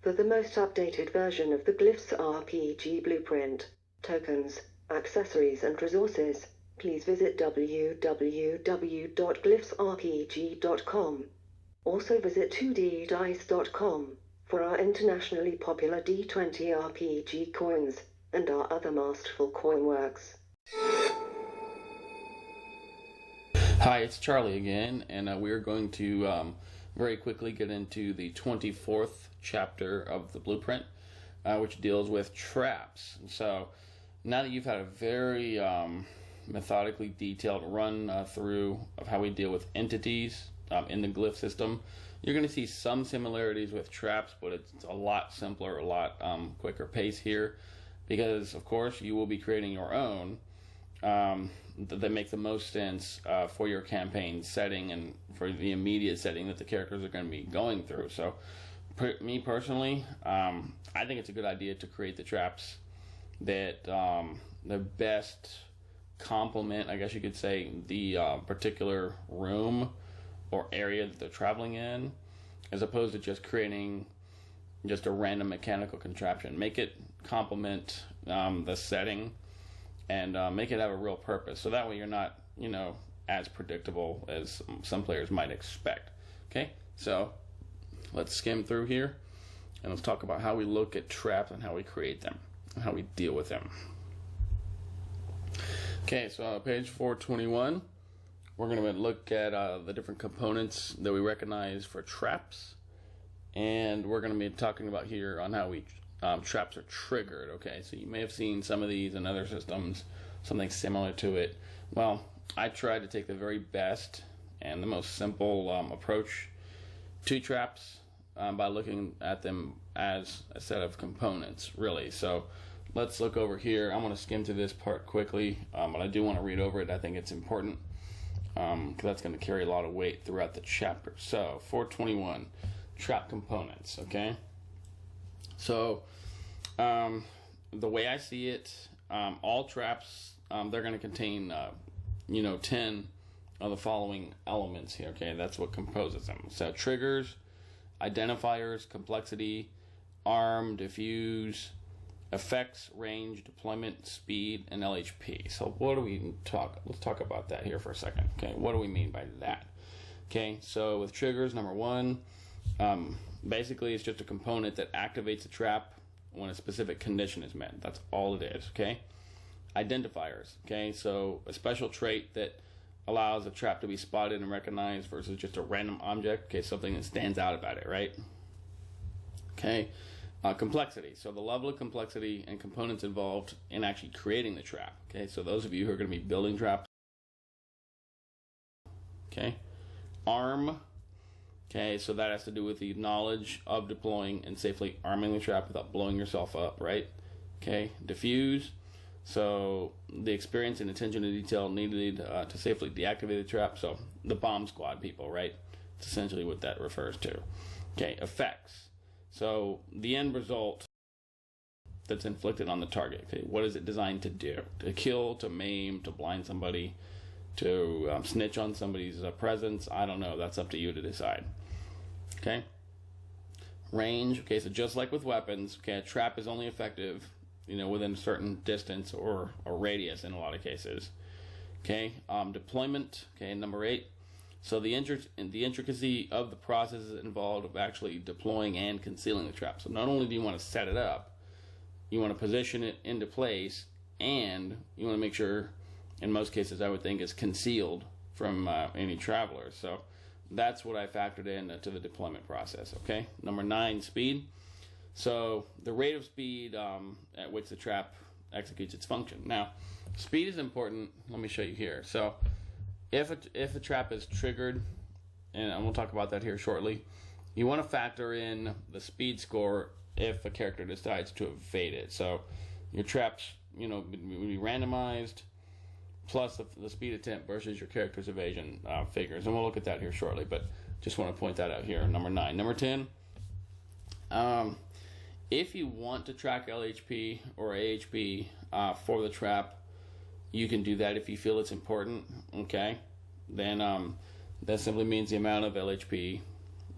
For the most updated version of the Glyphs RPG blueprint, tokens, accessories and resources, please visit www.glyphsrpg.com. Also visit 2ddice.com for our internationally popular D20 RPG coins and our other masterful coin works. Hi, it's Charlie again, and we're going to very quickly get into the 24th chapter of the blueprint, which deals with traps. So now that you've had a very methodically detailed run through of how we deal with entities in the glyph system, you're going to see some similarities with traps, but it's a lot simpler, a lot quicker pace here, because of course you will be creating your own that make the most sense for your campaign setting and for the immediate setting that the characters are going to be going through. So me personally, I think it's a good idea to create the traps that the best complement, I guess you could say, the particular room or area that they're traveling in, as opposed to just creating just a random mechanical contraption. Make it complement the setting and make it have a real purpose, so that way you're not, as predictable as some players might expect. Okay, so let's skim through here and let's talk about how we look at traps and how we create them and how we deal with them. Okay, so page 421, we're going to look at the different components that we recognize for traps, and we're going to be talking about here on how we traps are triggered. Okay, so you may have seen some of these in other systems, something similar to it. Well, I tried to take the very best and the most simple approach to traps by looking at them as a set of components, really. So let's look over here. I'm going to skim through this part quickly, but I do want to read over it. I think it's important because that's going to carry a lot of weight throughout the chapter. So 421, trap components. Okay, so the way I see it, all traps, they're going to contain 10 of the following elements here. Okay, that's what composes them. So triggers, identifiers, complexity, arm, diffuse, effects, range, deployment, speed, and LHP. So what do we talk? Let's talk about that here for a second. Okay, what do we mean by that? Okay, so with triggers, number one, basically it's just a component that activates a trap when a specific condition is met. That's all it is. Okay, identifiers. Okay, so a special trait that allows a trap to be spotted and recognized versus just a random object. Okay, something that stands out about it, right? Okay, complexity. So the level of complexity and components involved in actually creating the trap. Okay, so those of you who are going to be building traps. Okay, arm. Okay, so that has to do with the knowledge of deploying and safely arming the trap without blowing yourself up, right? Okay, diffuse. So the experience and attention to detail needed to safely deactivate the trap. So the bomb squad people, right? It's essentially what that refers to. Okay, effects. So the end result that's inflicted on the target. Okay, what is it designed to do? To kill, to maim, to blind somebody, to snitch on somebody's presence? I don't know. That's up to you to decide. Okay. Range. Okay, so just like with weapons, okay, a trap is only effective, within a certain distance or a radius in a lot of cases. Okay. Deployment. Okay, number 8. So the intricacy of the processes involved of actually deploying and concealing the trap. So not only do you want to set it up, you want to position it into place, and you want to make sure, in most cases, I would think, is concealed from any travelers. So that's what I factored in to the deployment process. Okay, number 9, speed. So the rate of speed at which the trap executes its function. Now, speed is important. Let me show you here. So if a trap is triggered, and we'll talk about that here shortly, you want to factor in the speed score if a character decides to evade it. So your traps, would be randomized, plus the speed attempt versus your character's evasion figures. And we'll look at that here shortly, but just want to point that out here. Number 9. Number 10, if you want to track LHP or AHP for the trap, you can do that if you feel it's important. Okay, then that simply means the amount of LHP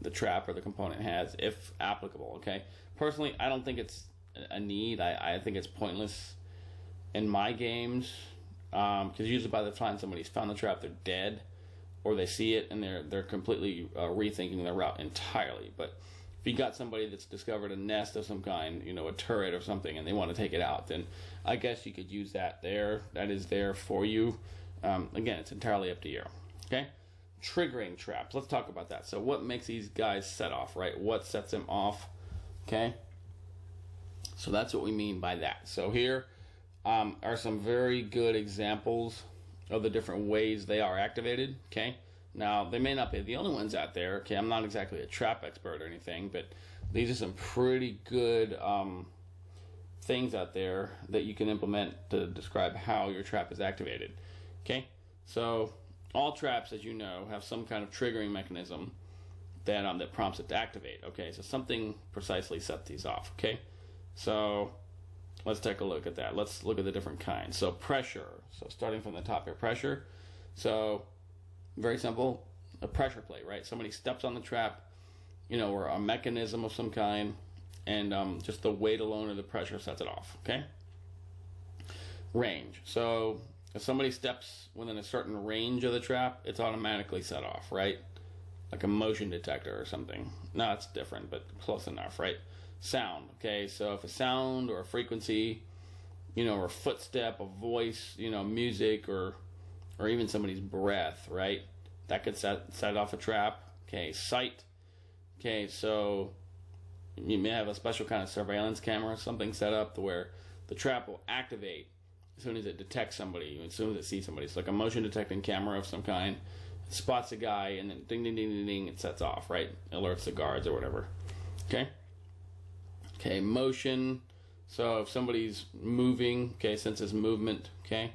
the trap or the component has, if applicable. Okay. Personally, I don't think it's a need. I think it's pointless in my games, because usually by the time somebody's found the trap, they're dead, or they see it and they're completely rethinking their route entirely. But if you got somebody that's discovered a nest of some kind, a turret or something, and they want to take it out, then I guess you could use that there. That is there for you. Again, it's entirely up to you. Okay? Triggering traps. Let's talk about that. So what makes these guys set off, right? What sets them off? Okay? So that's what we mean by that. So here are some very good examples of the different ways they are activated. Okay? Now, they may not be the only ones out there. Okay? I'm not exactly a trap expert or anything, but these are some pretty good things out there that you can implement to describe how your trap is activated. Okay? So all traps, as you know, have some kind of triggering mechanism that prompts it to activate. Okay, so something precisely sets these off. Okay, so let's take a look at that. Let's look at the different kinds. So pressure. So starting from the top here, pressure. So very simple, a pressure plate, right? Somebody steps on the trap, or a mechanism of some kind, and just the weight alone of the pressure sets it off. Okay. Range. So if somebody steps within a certain range of the trap, it's automatically set off, right? Like a motion detector or something. No, it's different, but close enough, right? Sound, okay? So if a sound or a frequency, or a footstep, a voice, music, or even somebody's breath, right? That could set off a trap. Okay, sight. Okay, so you may have a special kind of surveillance camera, something set up to where the trap will activate as soon as it detects somebody, as soon as it sees somebody. It's like a motion detecting camera of some kind. It spots a guy, and then ding, ding, ding, ding, ding, it sets off, right? Alerts the guards or whatever. Okay? Okay, motion. So if somebody's moving, okay, senses movement, okay,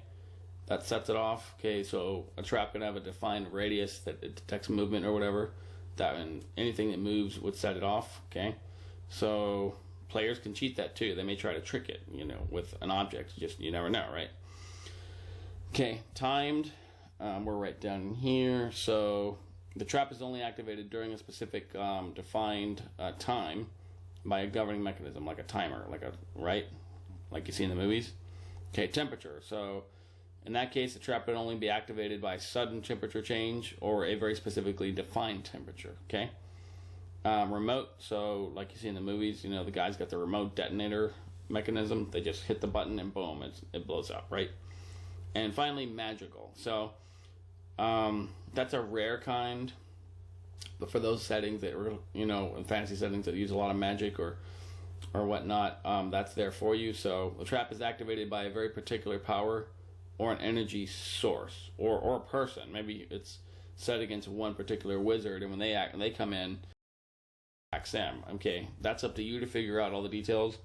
that sets it off. Okay, so a trap can have a defined radius that it detects movement or whatever. That, and anything that moves would set it off, okay? So players can cheat that too. They may try to trick it, with an object. Just, you never know, right? Okay, timed. We're right down here. So the trap is only activated during a specific defined time by a governing mechanism, like a timer, right? Like you see in the movies. Okay, temperature. So in that case, the trap would only be activated by sudden temperature change or a very specifically defined temperature, okay? Remote, so like you see in the movies, the guy's got the remote detonator mechanism. They just hit the button and boom, it blows up, right? And finally, magical. So that's a rare kind, but for those settings that are, in fantasy settings that use a lot of magic or whatnot, that's there for you. So the trap is activated by a very particular power or an energy source or a person. Maybe it's set against one particular wizard, and when they come in, attacks them. Okay, that's up to you to figure out all the details,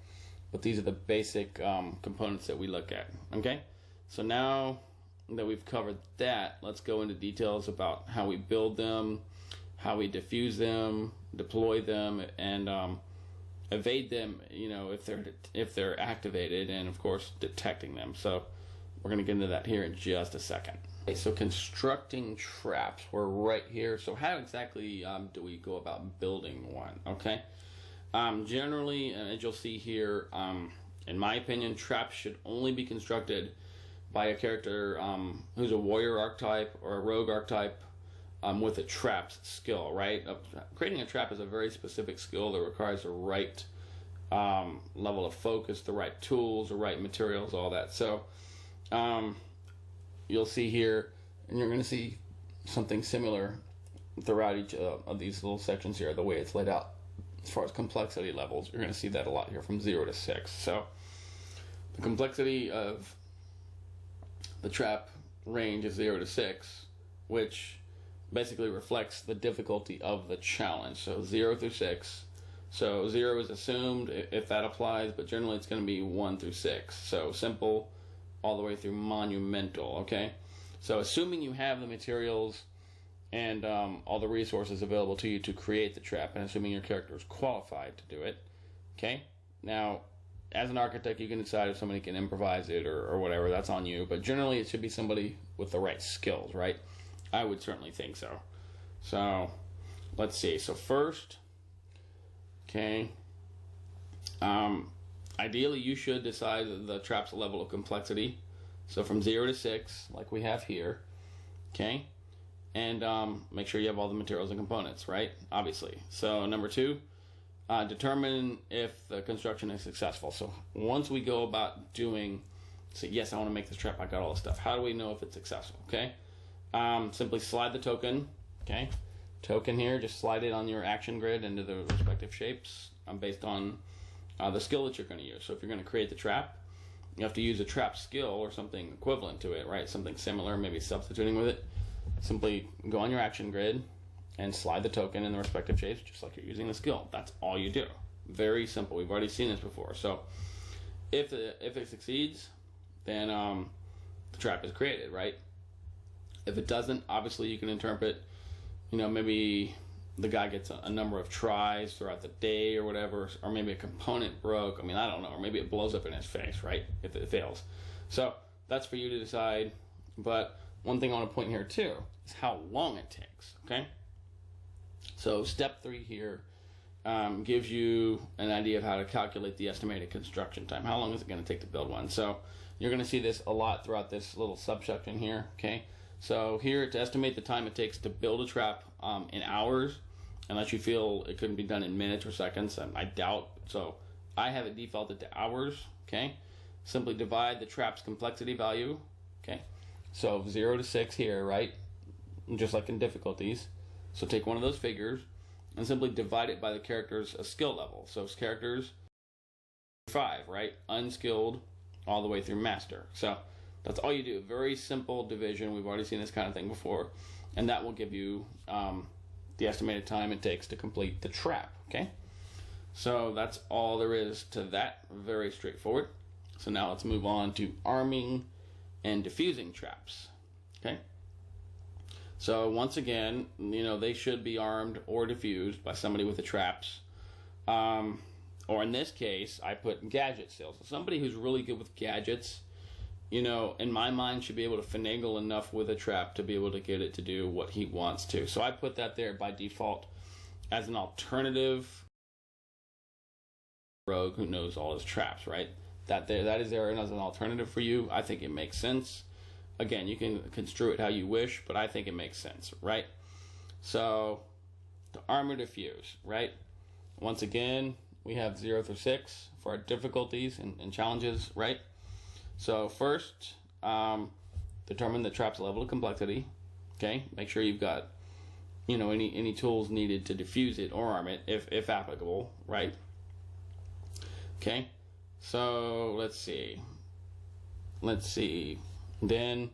but these are the basic components that we look at. Okay, so now that we've covered that, let's go into details about how we build them, how we diffuse them, deploy them, and evade them, if they're activated, and of course detecting them. So we're going to get into that here in just a second. Okay, so constructing traps, we're right here. So how exactly do we go about building one? Okay, generally, as you'll see here, in my opinion, traps should only be constructed by a character who's a warrior archetype or a rogue archetype with a traps skill, right? Creating a trap is a very specific skill that requires the right level of focus, the right tools, the right materials, all that. So you'll see here, and you're going to see something similar throughout each of these little sections here, the way it's laid out as far as complexity levels. You're going to see that a lot here from 0 to 6. So the complexity of the trap range is 0 to 6, which basically reflects the difficulty of the challenge. So 0 through 6. So 0 is assumed if that applies, but generally it's going to be 1 through 6. So simple all the way through monumental, okay? So assuming you have the materials and all the resources available to you to create the trap, and assuming your character is qualified to do it, okay? Now, as an architect, you can decide if somebody can improvise it or whatever. That's on you, but generally it should be somebody with the right skills, right? I would certainly think so. So let's see. So first, okay, ideally you should decide the trap's level of complexity. So from 0 to 6, like we have here, okay, and make sure you have all the materials and components, right? Obviously. So number 2, determine if the construction is successful. So once we go about doing, say, yes, I want to make this trap, I got all this stuff. How do we know if it's successful? Okay, simply slide the token. Okay, token here, just slide it on your action grid into the respective shapes based on the skill that you're going to use. So if you're going to create the trap, you have to use a trap skill or something equivalent to it, right? Something similar, maybe substituting with it. Simply go on your action grid and slide the token in the respective shapes, just like you're using the skill. That's all you do. Very simple. We've already seen this before. So if it succeeds, then the trap is created, right? If it doesn't, obviously you can interpret, maybe the guy gets a number of tries throughout the day or whatever, or maybe a component broke. I mean, I don't know, or maybe it blows up in his face, right? If it fails. So that's for you to decide. But one thing I want to point here too is how long it takes, okay? So step 3 here gives you an idea of how to calculate the estimated construction time. How long is it going to take to build one? So you're going to see this a lot throughout this little subsection here, okay? So here, to estimate the time it takes to build a trap in hours, unless you feel it couldn't be done in minutes or seconds, and I doubt. So I have it defaulted to hours, okay? Simply divide the trap's complexity value, okay? So 0 to 6 here, right? Just like in difficulties. So take one of those figures and simply divide it by the character's skill level. So it's characters 5, right? Unskilled all the way through master. So that's all you do. Very simple division. We've already seen this kind of thing before. And that will give you the estimated time it takes to complete the trap, okay? So that's all there is to that. Very straightforward. So now let's move on to arming and diffusing traps, okay? So once again, they should be armed or diffused by somebody with the traps. Or in this case, I put gadget sales. So somebody who's really good with gadgets, in my mind, should be able to finagle enough with a trap to be able to get it to do what he wants to. So I put that there by default as an alternative rogue who knows all his traps, right? That is there as an alternative for you. I think it makes sense. Again, you can construe it how you wish, but I think it makes sense, right? So the armor diffuse, right? Once again, we have 0 through 6 for our difficulties and challenges, right? So first, determine the trap's level of complexity. Okay, make sure you've got, any tools needed to diffuse it or arm it, if applicable, right? Okay, so let's see. Then,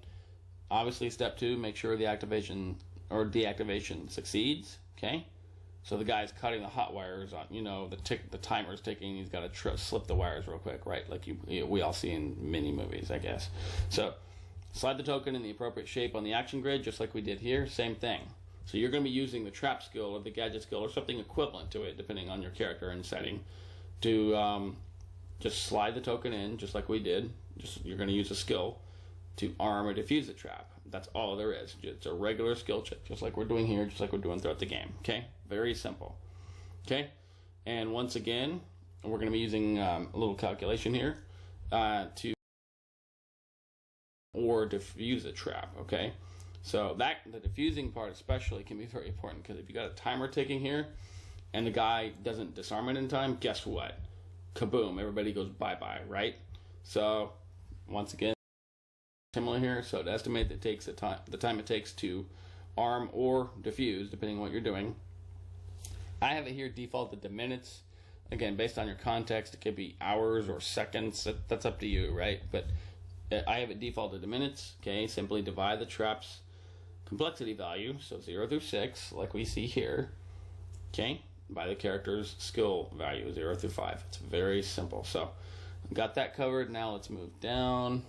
obviously, step 2, make sure the activation or deactivation succeeds. Okay, so the guy's cutting the hot wires on, the timer's ticking. He's got to slip the wires real quick, right? Like we all see in many movies, I guess. So slide the token in the appropriate shape on the action grid, just like we did here. Same thing. So you're going to be using the trap skill or the gadget skill or something equivalent to it, depending on your character and setting, to just slide the token in, just like we did. You're going to use a skill to arm or diffuse the trap. That's all there is. It's a regular skill check, just like we're doing here, just like we're doing throughout the game. Okay? Very simple. Okay? And once again, we're going to be using a little calculation here to or diffuse a trap. Okay? So the diffusing part especially can be very important, because if you got a timer ticking here and the guy doesn't disarm it in time, guess what? Kaboom! Everybody goes bye-bye, right? So once again, similar here. So to estimate the time it takes to arm or diffuse, depending on what you're doing, I have it here defaulted to minutes. Again, based on your context, it could be hours or seconds. That's up to you, right? But I have it defaulted to minutes. Okay, simply divide the trap's complexity value, so 0 through 6, like we see here, okay, by the character's skill value, 0 through 5. It's very simple. So got that covered. Now let's move down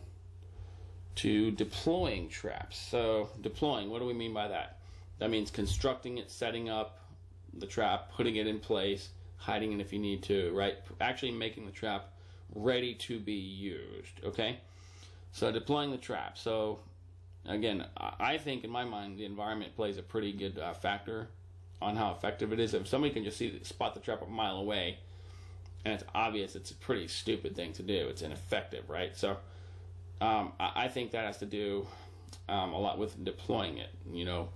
to deploying traps. So deploying, what do we mean by that? That means constructing it, setting up the trap, putting it in place, hiding it if you need to, right? Actually making the trap ready to be used, okay? So deploying the trap. So again, I think in my mind the environment plays a pretty good factor on how effective it is. If somebody can just spot the trap a mile away, and it's obvious, it's a pretty stupid thing to do. It's ineffective, right? So I think that has to do a lot with deploying it. You know,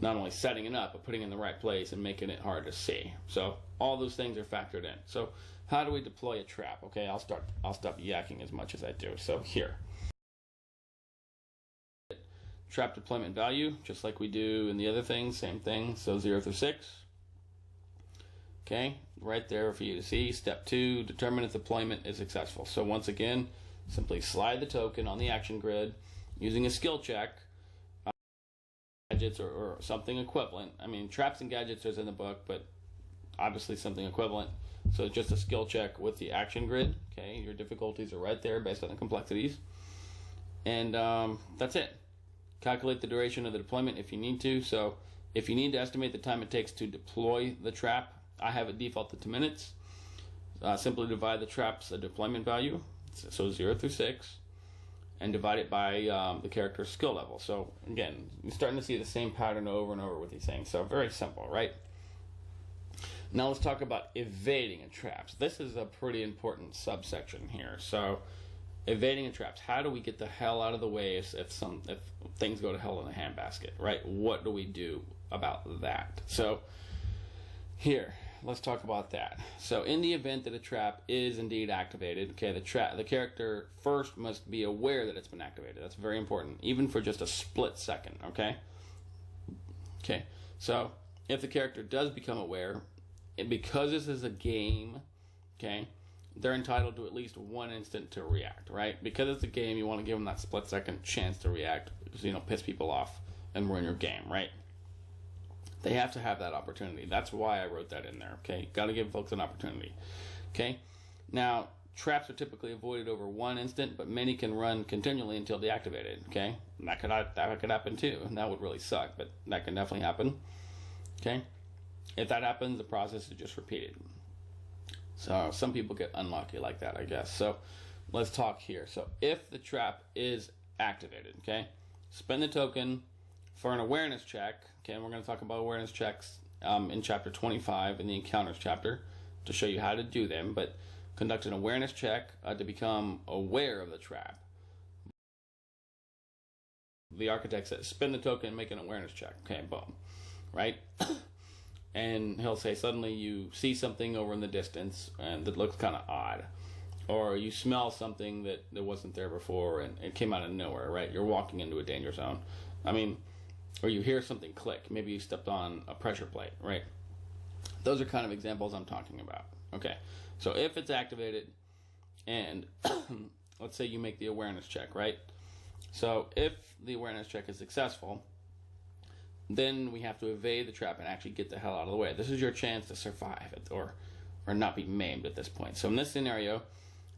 not only setting it up, but putting it in the right place and making it hard to see. So all those things are factored in. So how do we deploy a trap? Okay, I'll stop yakking as much as I do. So here, trap deployment value, just like we do in the other things, same thing. So 0 through 6. Okay, right there for you to see. Step 2, determine if deployment is successful. So once again, simply slide the token on the action grid using a skill check, gadgets or something equivalent. I mean, traps and gadgets is in the book, but obviously something equivalent. So just a skill check with the action grid. Okay, your difficulties are right there based on the complexities. And that's it. Calculate the duration of the deployment if you need to. So if you need to estimate the time it takes to deploy the trap, I have it default to 2 minutes. Simply divide the trap's deployment value, so 0 through 6, and divide it by the character's skill level. So again, you're starting to see the same pattern over and over with these things. So very simple, right? Now let's talk about evading a trap. This is a pretty important subsection here. So evading a traps. How do we get the hell out of the way if things go to hell in a handbasket, right? What do we do about that? So here, let's talk about that. So in the event that a trap is indeed activated, okay, the character first must be aware that it's been activated. That's very important, even for just a split second, okay? Okay, so if the character does become aware, because this is a game, okay, they're entitled to at least 1 instant to react, right? Because it's a game, you want to give them that split second chance to react, because, you know, piss people off and ruin your game, right? They have to have that opportunity. That's why I wrote that in there, okay? Got to give folks an opportunity, okay? Now, traps are typically avoided over 1 instant, but many can run continually until deactivated, okay? That could happen too, and that would really suck, but that can definitely happen, okay? If that happens, the process is just repeated. So some people get unlucky like that, I guess. So let's talk here. So if the trap is activated, okay, spend the token for an awareness check. Okay, and we're going to talk about awareness checks in chapter 25 in the encounters chapter to show you how to do them. But conduct an awareness check to become aware of the trap. The architect says, spend the token and make an awareness check. Okay, boom, right? And he'll say suddenly you see something over in the distance and that looks kind of odd. Or you smell something that wasn't there before and it came out of nowhere, right? You're walking into a danger zone. I mean, or you hear something click. Maybe you stepped on a pressure plate, right? Those are kind of examples I'm talking about. Okay, so if it's activated and let's say you make the awareness check, right? So if the awareness check is successful, then we have to evade the trap and actually get the hell out of the way. This is your chance to survive it or not be maimed at this point. So in this scenario,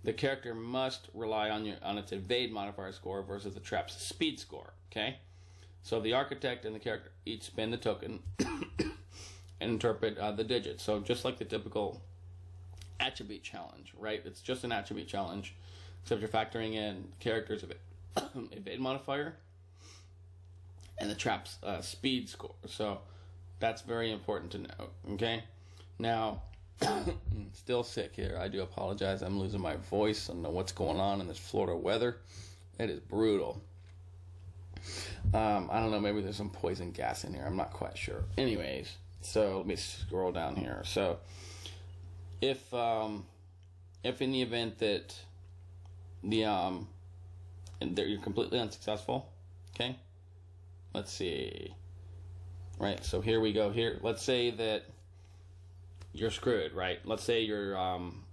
the character must rely on its evade modifier score versus the trap's speed score, okay? So the architect and the character each spend the token and interpret the digits. So just like the typical attribute challenge, right? It's just an attribute challenge, except you're factoring in the character's evade modifier and the trap's speed score. So that's very important to know, okay? Now, still sick here. I do apologize. I'm losing my voice. I don't know what's going on in this Florida weather. It is brutal. I don't know, maybe there's some poison gas in here. I'm not quite sure. Anyways, so let me scroll down here. So if in the event that you're completely unsuccessful, okay? Let's see. Right, so here we go. Here, let's say that you're screwed, right? Let's say your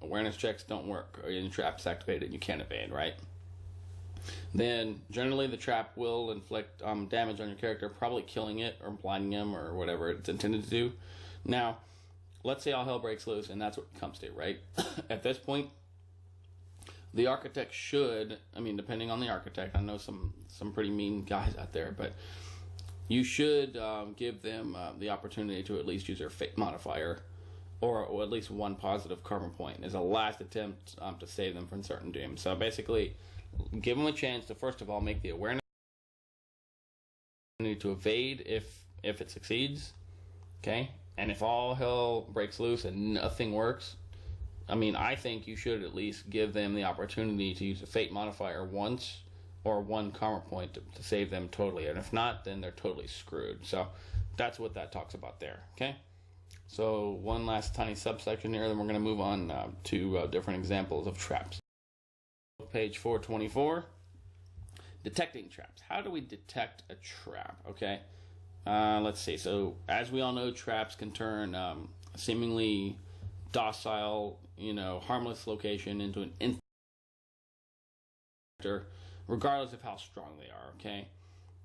awareness checks don't work or your trap's activated and you can't evade, right? Then generally the trap will inflict damage on your character, probably killing it or blinding him or whatever it's intended to do. Now, let's say all hell breaks loose and that's what it comes to, right? At this point, the architect should, I mean, depending on the architect, I know some pretty mean guys out there, but you should give them the opportunity to at least use their fate modifier or at least 1 positive karma point as a last attempt to save them from certain doom. So basically, give them a chance to first of all make the awareness to evade if it succeeds, okay, And if all hell breaks loose and nothing works, I mean, I think you should at least give them the opportunity to use a fate modifier once or one karma point to save them totally. And if not, then they're totally screwed. So that's what that talks about there, okay? So one last tiny subsection here, then we're going to move on to different examples of traps. Page 424, detecting traps. How do we detect a trap, okay? Let's see. So as we all know, traps can turn seemingly docile, harmless location into an instant, regardless of how strong they are, okay?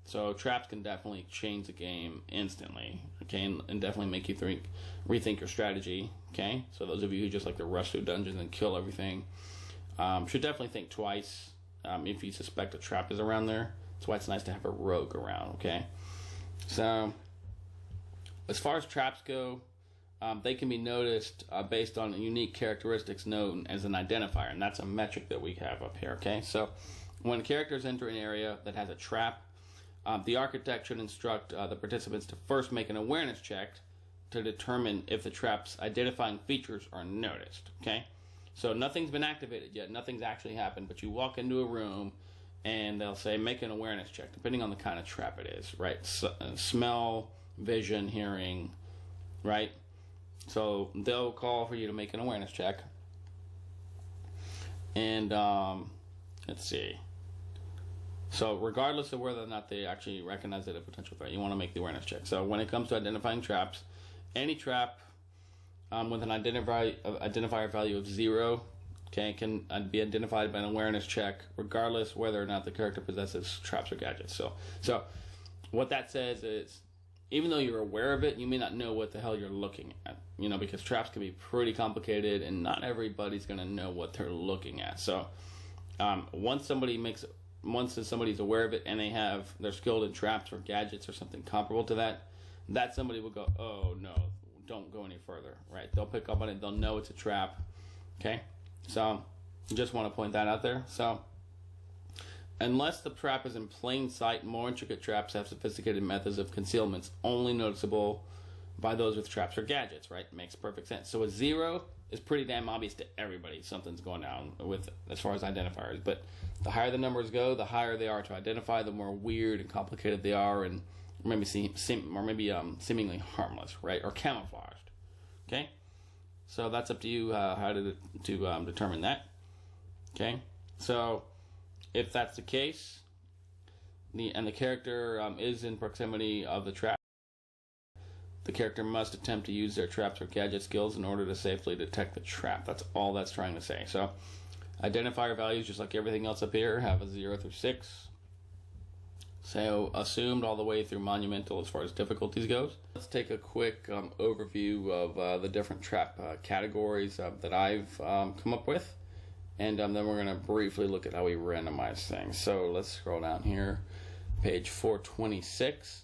So traps can definitely change the game instantly, okay, and definitely make you rethink your strategy, okay? So those of you who just like to rush through dungeons and kill everything should definitely think twice if you suspect a trap is around there. That's why it's nice to have a rogue around, okay? So as far as traps go, they can be noticed based on unique characteristics known as an identifier, and that's a metric that we have up here, okay? So when characters enter an area that has a trap, the architect should instruct the participants to first make an awareness check to determine if the trap's identifying features are noticed, okay? So nothing's been activated yet, nothing's actually happened, but you walk into a room and they'll say make an awareness check, depending on the kind of trap it is, right? Smell, vision, hearing, right? So they'll call for you to make an awareness check. And let's see. So regardless of whether or not they actually recognize it as a potential threat, you want to make the awareness check. So when it comes to identifying traps, any trap with an identifier value of 0, okay, can be identified by an awareness check, regardless whether or not the character possesses traps or gadgets. So what that says is, even though you're aware of it, you may not know what the hell you're looking at, because traps can be pretty complicated, and not everybody's going to know what they're looking at. So once somebody's aware of it and they're skilled in traps or gadgets or something comparable to that somebody will go, oh no, don't go any further, right? They'll pick up on it, they'll know it's a trap, okay? So just want to point that out there. So unless the trap is in plain sight, more intricate traps have sophisticated methods of concealment only noticeable by those with traps or gadgets, right? Makes perfect sense. So a 0 is pretty damn obvious to everybody. Something's going down with as far as identifiers. But the higher the numbers go, the higher they are to identify, the more weird and complicated they are, and maybe seemingly harmless, right? Or camouflaged. Okay? So that's up to you how to determine that. Okay? So if that's the case, the character is in proximity of the trap, the character must attempt to use their traps or gadget skills in order to safely detect the trap. That's all that's trying to say. So identifier values, just like everything else up here, have a 0 through 6. So assumed all the way through monumental as far as difficulties goes. Let's take a quick overview of the different trap categories that I've come up with. And then we're going to briefly look at how we randomize things. So let's scroll down here, page 426.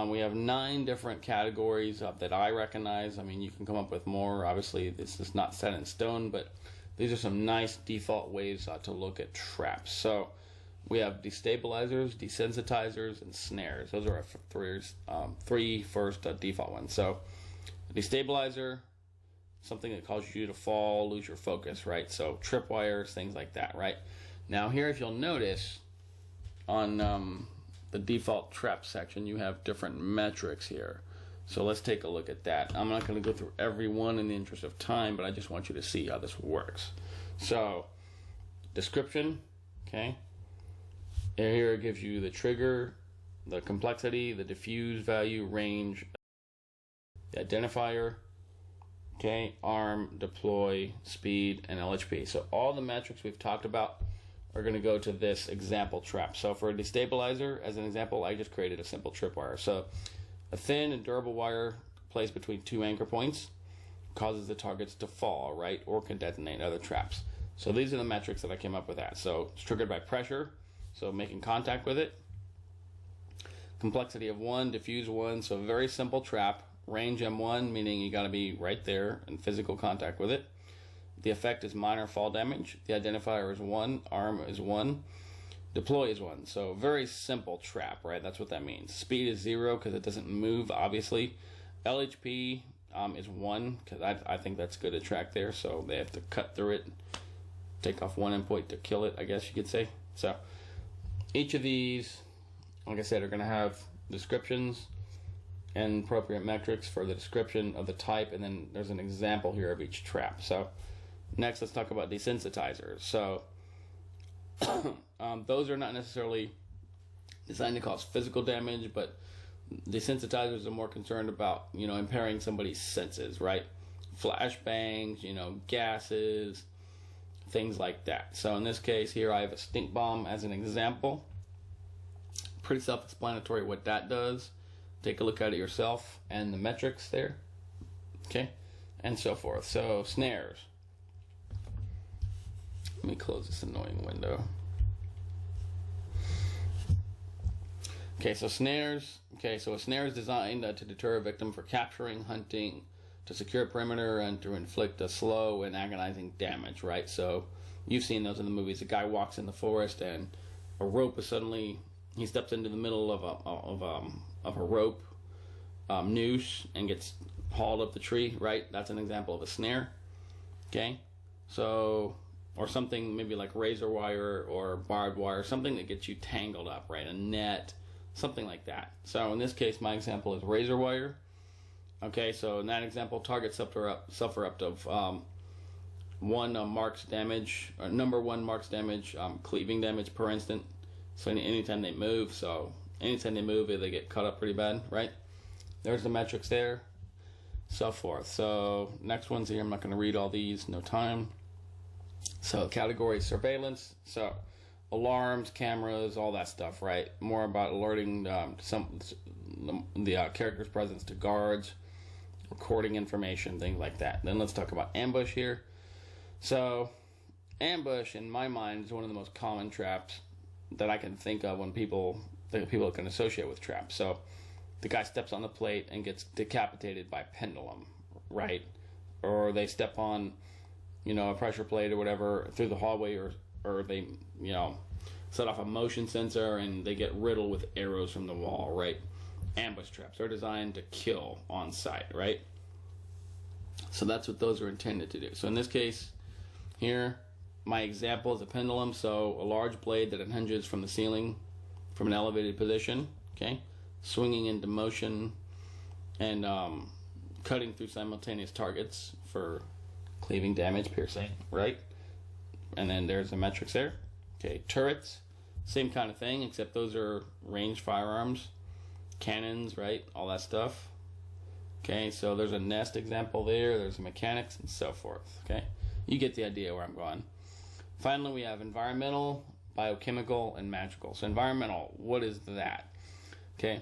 We have 9 different categories that I recognize. I mean, you can come up with more. Obviously, this is not set in stone, but these are some nice default ways to look at traps. So we have destabilizers, desensitizers, and snares. Those are our three first default ones. So destabilizer, something that causes you to fall, lose your focus, right? So tripwires, things like that, right? Now here, if you'll notice, on the default trap section, you have different metrics here. So let's take a look at that. I'm not going to go through every one in the interest of time, but I just want you to see how this works. So description, okay? Here it gives you the trigger, the complexity, the diffuse value, range, the identifier, okay, arm, deploy, speed, and LHP. So all the metrics we've talked about are going to go to this example trap. So for a destabilizer, as an example, I just created a simple tripwire. So a thin and durable wire placed between 2 anchor points causes the targets to fall, right, or can detonate other traps. So these are the metrics that I came up with that. So it's triggered by pressure, so making contact with it. Complexity of 1, diffuse 1, so a very simple trap. Range M1, meaning you got to be right there in physical contact with it. The effect is minor fall damage. The identifier is 1, arm is 1, deploy is 1. So very simple trap, right? That's what that means. Speed is 0 because it doesn't move, obviously. LHP is 1, because I think that's good to track there. So they have to cut through it, take off one endpoint to kill it, I guess you could say. So each of these, like I said, are going to have descriptions and appropriate metrics for the description of the type, and then there's an example here of each trap. So next, let's talk about desensitizers. So those are not necessarily designed to cause physical damage, but desensitizers are more concerned about, impairing somebody's senses, right? Flashbangs, gases, things like that. So in this case here, I have a stink bomb as an example. Pretty self-explanatory what that does. Take a look at it yourself and the metrics there, okay, and so forth. So snares. Let me close this annoying window. Okay, so snares. Okay, so a snare is designed to deter a victim for capturing, hunting, to secure a perimeter, and to inflict a slow and agonizing damage, right? So you've seen those in the movies. A guy walks in the forest and a rope is suddenly, he steps into the middle of a rope noose and gets hauled up the tree, right? That's an example of a snare. Okay, so, or something maybe like razor wire or barbed wire, something that gets you tangled up, right? A net, something like that. So in this case, my example is razor wire. Okay, so in that example, targets suffer up to 1 marks damage, or number 1 marks damage, cleaving damage per instant. So anytime they move, they get cut up pretty bad, right? There's the metrics there, so forth. So next ones here, I'm not going to read all these, no time. So category surveillance, so alarms, cameras, all that stuff, right? More about alerting the character's presence to guards, recording information, things like that. Then let's talk about ambush here. So ambush, in my mind, is one of the most common traps that I can think of when people can associate with traps. So the guy steps on the plate and gets decapitated by pendulum, right? Or they step on, a pressure plate or whatever through the hallway, or they, set off a motion sensor and they get riddled with arrows from the wall, right? Ambush traps are designed to kill on sight, right? So that's what those are intended to do. So in this case here, my example is a pendulum, so a large blade that hinges from the ceiling from an elevated position, okay, swinging into motion and cutting through simultaneous targets for cleaving damage, piercing, right? And then there's the metrics there. Okay, turrets, same kind of thing, except those are ranged firearms, cannons, right? All that stuff. Okay, so there's a nest example there, there's mechanics and so forth, okay? You get the idea where I'm going. Finally, we have environmental, biochemical, and magical. So environmental, what is that? Okay,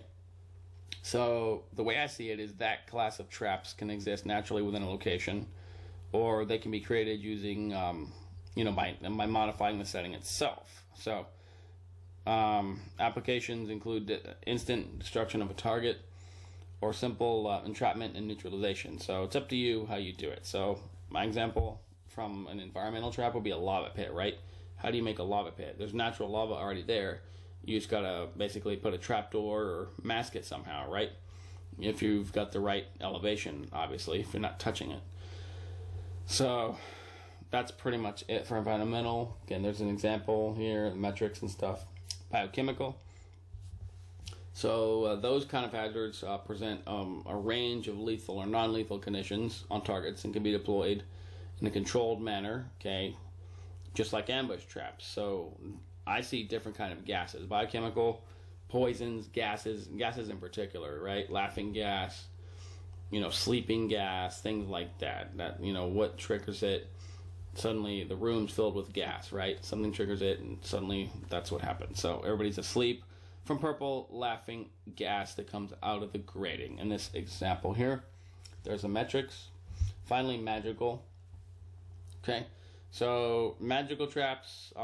so the way I see it is that class of traps can exist naturally within a location, or they can be created using, by modifying the setting itself. So applications include instant destruction of a target, or simple entrapment and neutralization. So it's up to you how you do it. So my example from an environmental trap would be a lava pit, right? How do you make a lava pit? There's natural lava already there. You just gotta basically put a trapdoor or mask it somehow, right? If you've got the right elevation, obviously, if you're not touching it. So that's pretty much it for environmental. Again, there's an example here, the metrics and stuff. Biochemical. So those kind of hazards present a range of lethal or non-lethal conditions on targets and can be deployed in a controlled manner, okay, just like ambush traps. So I see different kind of gases, biochemical, poisons, gases in particular, right? Laughing gas, sleeping gas, things like that. That, what triggers it? Suddenly the room's filled with gas, right? Something triggers it and suddenly that's what happens. So everybody's asleep from purple laughing gas that comes out of the grating. In this example here, there's the metrics. Finally, magical. Okay, so magical traps,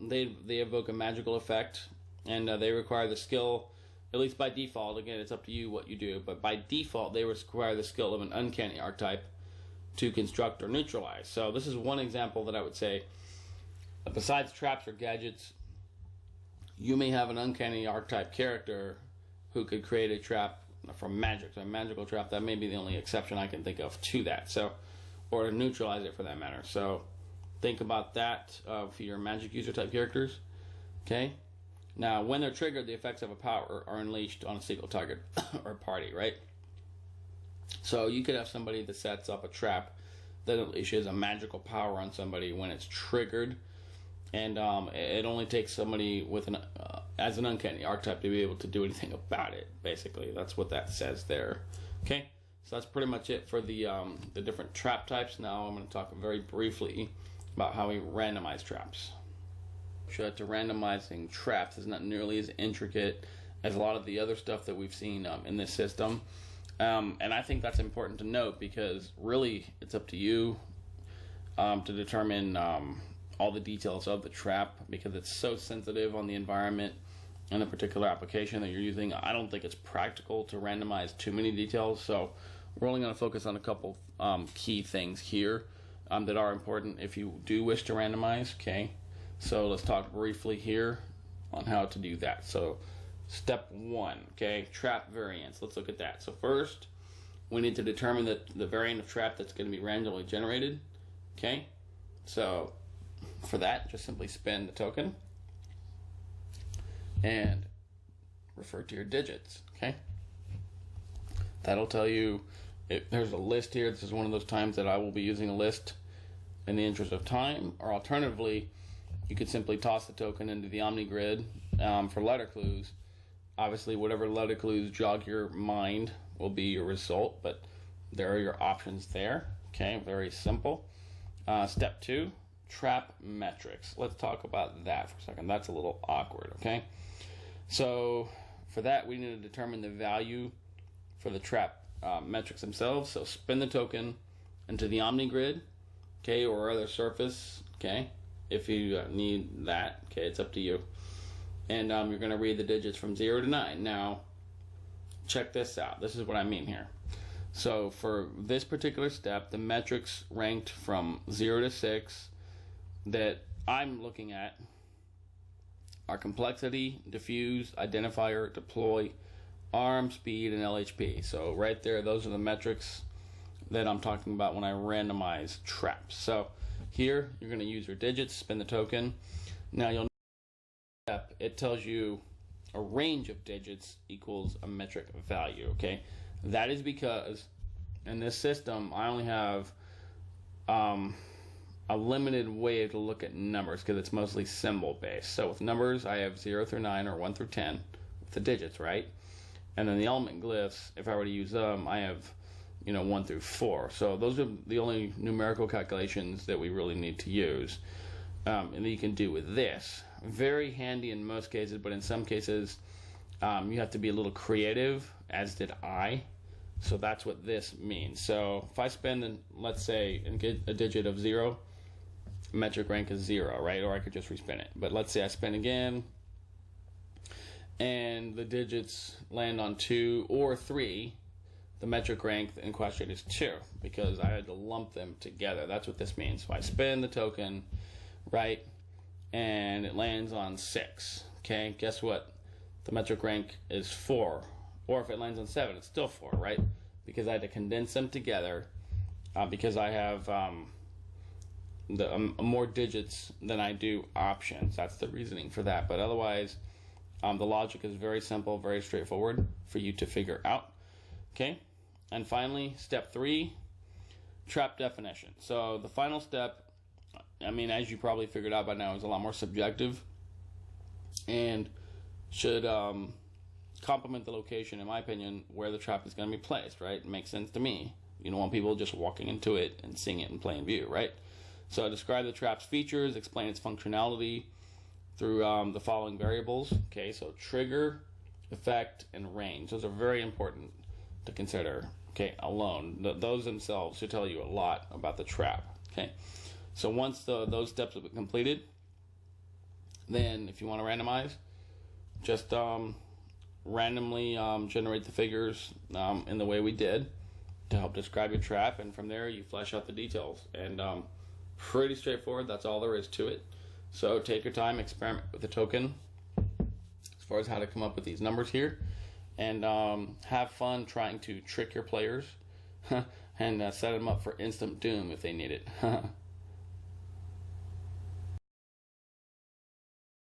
they evoke a magical effect, and they require the skill, at least by default. Again, it's up to you what you do, but by default, they require the skill of an uncanny archetype to construct or neutralize. So this is one example that I would say, besides traps or gadgets, you may have an uncanny archetype character who could create a trap from magic. So a magical trap, that may be the only exception I can think of to that. So, or to neutralize it for that matter. So think about that for your magic user type characters. Okay. Now, when they're triggered, the effects of a power are unleashed on a single target or party, right? So you could have somebody that sets up a trap that unleashes a magical power on somebody when it's triggered, and it only takes somebody with an as an uncanny archetype to be able to do anything about it. Basically, that's what that says there. Okay, so that's pretty much it for the different trap types. Now I'm going to talk very briefly about how we randomize traps. To randomizing traps is not nearly as intricate as a lot of the other stuff that we've seen in this system. And I think that's important to note because really it's up to you to determine all the details of the trap, because it's so sensitive on the environment and the particular application that you're using. I don't think it's practical to randomize too many details, so we're only going to focus on a couple key things here that are important if you do wish to randomize. Okay, so let's talk briefly here on how to do that. So step one, okay, trap variants. Let's look at that. So first, we need to determine the variant of trap that's going to be randomly generated. Okay, so for that, just simply spin the token and refer to your digits. Okay, that'll tell you if there's a list here. This is one of those times that I will be using a list in the interest of time, or alternatively, you could simply toss the token into the Omni grid for letter clues. Obviously, whatever letter clues jog your mind will be your result, but there are your options there. Okay, very simple. Step two, trap metrics. Let's talk about that for a second. That's a little awkward, okay? So for that, we need to determine the value for the trap metrics themselves. So spin the token into the Omni grid, okay, or other surface, okay, if you need that. Okay, it's up to you. And you're going to read the digits from 0 to 9. Now, check this out. This is what I mean here. So for this particular step, the metrics ranked from 0 to 6 that I'm looking at are complexity, diffuse, identifier, deploy, arm, speed, and LHP. So right there, those are the metrics that I'm talking about when I randomize traps. So here, you're going to use your digits, spin the token. Now you'll it tells you a range of digits equals a metric value. Okay, that is because in this system I only have a limited way to look at numbers because it's mostly symbol based. So with numbers, I have 0 through 9 or 1 through 10 with the digits, right? And then the element glyphs, if I were to use them, I have 1 through 4. So those are the only numerical calculations that we really need to use. And then you can do with this. Very handy in most cases, but in some cases you have to be a little creative, as did I. So that's what this means. So if I spend, let's say, and get a digit of 0, metric rank is 0, right? Or I could just respin it. But let's say I spin again, and the digits land on 2 or 3, the metric rank in question is 2, because I had to lump them together. That's what this means. So I spin the token, right? And it lands on 6. Okay, guess what? The metric rank is 4. Or if it lands on 7, it's still 4, right? Because I had to condense them together because I have more digits than I do options. That's the reasoning for that. But otherwise, the logic is very simple, very straightforward for you to figure out. Okay, and finally, step 3, trap definition. So the final step, I mean, as you probably figured out by now, is a lot more subjective and should complement the location, in my opinion, where the trap is going to be placed, right? It makes sense to me. You don't want people just walking into it and seeing it in plain view, right? So describe the trap's features, explain its functionality through the following variables. Okay, so trigger, effect, and range. Those are very important to consider, okay, alone. Those themselves should tell you a lot about the trap, okay? So once those steps have been completed, then if you want to randomize, just randomly generate the figures in the way we did to help describe your trap, and from there you flesh out the details. And pretty straightforward. That's all there is to it. So take your time, experiment with the token as far as how to come up with these numbers here, and have fun trying to trick your players and set them up for instant doom if they need it.